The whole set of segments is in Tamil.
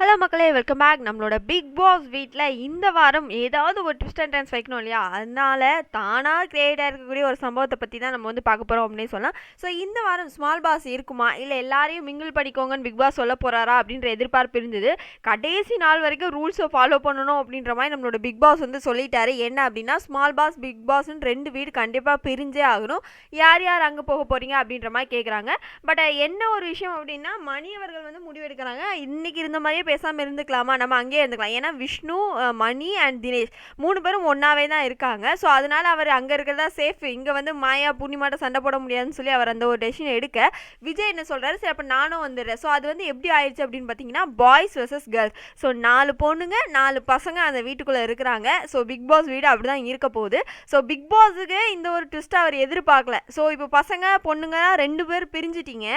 ஹலோ மக்களே, வெல்கம் பேக். நம்மளோட பிக் பாஸ் வீட்டில் இந்த வாரம் ஏதாவது ஒரு ட்விஸ்ட் அண்ட் டர்ன்ஸ் வைக்கணும் இல்லையா? அதனால தானாக கிரியேட் ஆகிருக்கக்கூடிய ஒரு சம்பவத்தை பற்றி தான் நம்ம வந்து பார்க்க போகிறோம் அப்படின்னு சொல்லலாம். ஸோ இந்த வாரம் ஸ்மால் பாஸ் இருக்குமா, இல்லை எல்லாரையும் மிங்கிள் பண்ணிக்கோங்கன்னு பிக் பாஸ் சொல்ல போகிறாரா அப்படின்ற எதிர்பார்ப்பு இருந்தது. கடைசி நாள் வரைக்கும் ரூல்ஸை ஃபாலோ பண்ணணும் அப்படின்ற மாதிரி நம்மளோட பிக் பாஸ் வந்து சொல்லிட்டாரு. என்ன அப்படின்னா, ஸ்மால் பாஸ் பிக் பாஸ்ன்னு 2 வீடு கண்டிப்பாக பிரிஞ்சே ஆகணும். யார் யார் அங்கே போக போகிறீங்க அப்படின்ற மாதிரி கேட்குறாங்க. பட் என்ன ஒரு விஷயம் அப்படின்னா, மணி அவர்கள் வந்து முடிவெடுக்கிறாங்க. இன்னைக்கு இருந்த மாதிரியே பேசாமல் இருந்துக்கலாமா, நம்ம அங்கேயே இருந்துக்கலாம். ஏன்னா விஷ்ணு, மணி அண்ட் தினேஷ் 3 பேரும் ஒன்றாவே தான் இருக்காங்க. ஸோ அதனால் அவர் அங்கே இருக்கிறதா சேஃப். இங்கே வந்து மாயா பூர்ணிமாட்ட சண்டை போட முடியாதுன்னு சொல்லி அவர் அந்த ஒரு டெசிஷன் எடுக்க, விஜய் என்ன சொல்கிறாரு, சரி அப்போ நானும் வந்துடுறேன். ஸோ அது வந்து எப்படி ஆயிடுச்சு அப்படின்னு பார்த்தீங்கன்னா, பாய்ஸ் வெர்சஸ் கேர்ள்ஸ். ஸோ 4 பொண்ணுங்க 4 பசங்க அந்த வீட்டுக்குள்ளே இருக்கிறாங்க. ஸோ பிக் பாஸ் வீடு அப்படி தான் இருக்க போகுது. ஸோ பிக் பாஸுக்கு இந்த ஒரு ட்விஸ்ட்டை அவர் எதிர்பார்க்கல. ஸோ இப்போ பசங்க பொண்ணுங்க 2 பேர் பிரிஞ்சிட்டிங்க.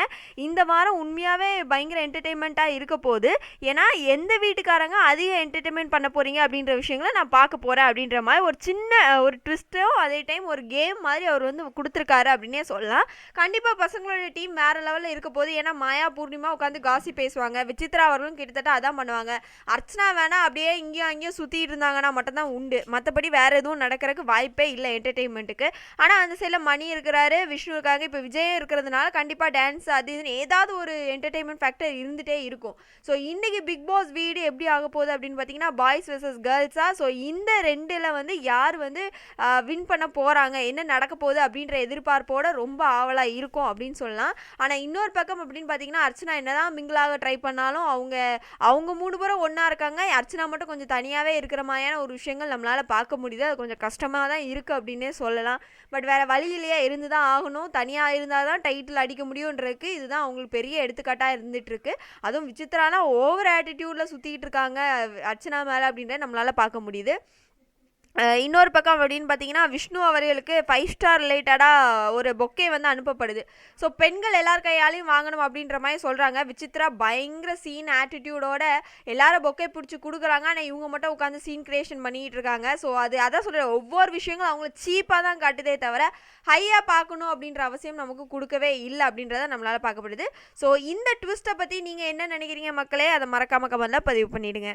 இந்த வாரம் உண்மையாகவே பயங்கர என்டர்டெயின்மெண்ட்டாக இருக்க போகுது. ஏன்னா எந்த வீட்டுக்காரங்க அதிக என்டர்டெயின்மெண்ட் பண்ண போறீங்க அப்படின்ற விஷயங்களை நான் பார்க்க போறேன் அப்படின்ற மாதிரி ஒரு சின்ன ஒரு ட்விஸ்ட்டோ அதே டைம் ஒரு கேம் மாதிரி அவர் வந்து கொடுத்துருக்காரு அப்படின்னே சொல்லலாம். கண்டிப்பாக பசங்களோட டீம் வேற லெவலில் இருக்க போது. ஏன்னா மாயா பூர்ணிமா உட்காந்து காசி பேசுவாங்க. விசித்ரா அவர்களும் கிட்டத்தட்ட அதான் பண்ணுவாங்க. அர்ச்சனா வேணா அப்படியே இங்கேயும் அங்கேயும் சுற்றிட்டு இருந்தாங்கன்னா மட்டும்தான் உண்டு. மற்றபடி வேற எதுவும் நடக்கிறதுக்கு வாய்ப்பே இல்லை என்டர்டெயின்மெண்ட்டுக்கு. ஆனால் அந்த சைடில் மணி இருக்கிறாரு, விஷ்ணு இருக்காங்க, இப்போ விஜய் இருக்கிறதுனால கண்டிப்பாக டான்ஸ் அது இதுன்னு ஏதாவது ஒரு என்டர்டெயின்மெண்ட் ஃபேக்டர் இருந்துகிட்டே இருக்கும். ஸோ இன்றைக்கி பிக் பாஸ் வீடு எப்படி ஆக போகுது அப்படின்னு பார்த்தீங்கன்னா, பாய்ஸ் வெர்சஸ் கேர்ள்ஸா. ஸோ இந்த 2ல் வந்து யார் வந்து வின் பண்ண போகிறாங்க, என்ன நடக்க போகுது அப்படின்ற எதிர்பார்ப்போட ரொம்ப ஆவலாக இருக்கும் அப்படின்னு சொல்லலாம். ஆனால் இன்னொரு பக்கம் அப்படின்னு பார்த்தீங்கன்னா, அர்ச்சனா என்னதான் மிங்கிளாக ட்ரை பண்ணாலும் அவங்க 3 பேரும் ஒன்றா இருக்காங்க. அர்ச்சனா மட்டும் கொஞ்சம் தனியாகவே இருக்கிற மாதிரியான ஒரு விஷயங்கள் நம்மளால் பார்க்க முடியுது. அது கொஞ்சம் கஷ்டமாக தான் இருக்குது அப்படின்னே சொல்லலாம். பட் வேறு வழியிலேயே இருந்து தான் ஆகணும். தனியாக இருந்தால் தான் டைட்டில் அடிக்க முடியுன்றதுக்கு இதுதான் அவங்களுக்கு பெரிய எடுத்துக்காட்டாக இருந்துகிட்ருக்கு. அதுவும் விசித்ரானா ஓவர் ஆட்டிடியூடில் சுற்றிக்கிட்டு இருக்காங்க அர்ச்சனா மேலே அப்படின்றத நம்மளால் பார்க்க முடியுது. இன்னொரு பக்கம் அப்படின்னு பார்த்தீங்கன்னா, விஷ்ணு அவர்களுக்கு 5 ஸ்டார் ரிலேட்டடாக ஒரு பொக்கே வந்து அனுப்பப்படுது. ஸோ பெண்கள் எல்லார் கையாலையும் வாங்கணும் அப்படின்ற மாதிரி சொல்கிறாங்க. விசித்ரா பயங்கர சீன் ஆட்டிடியூடோட எல்லாரும் பொக்கே பிடிச்சி கொடுக்குறாங்க. ஆனால் இவங்க மட்டும் உட்காந்து சீன் கிரியேஷன் பண்ணிகிட்டு இருக்காங்க. ஸோ அதான் சொல்கிறேன், ஒவ்வொரு விஷயங்களும் அவங்கள சீப்பாக தான் காட்டுதே தவிர ஹையாக பார்க்கணும் அப்படின்ற அவசியம் நமக்கு கொடுக்கவே இல்லை அப்படின்றத நம்மளால் பார்க்கப்படுது. ஸோ இந்த ட்விஸ்ட்டை பற்றி நீங்கள் என்ன நினைக்கிறீங்க மக்களே? அதை மறக்காமல் கமெண்ட்டில் பதிவு பண்ணிவிடுங்க.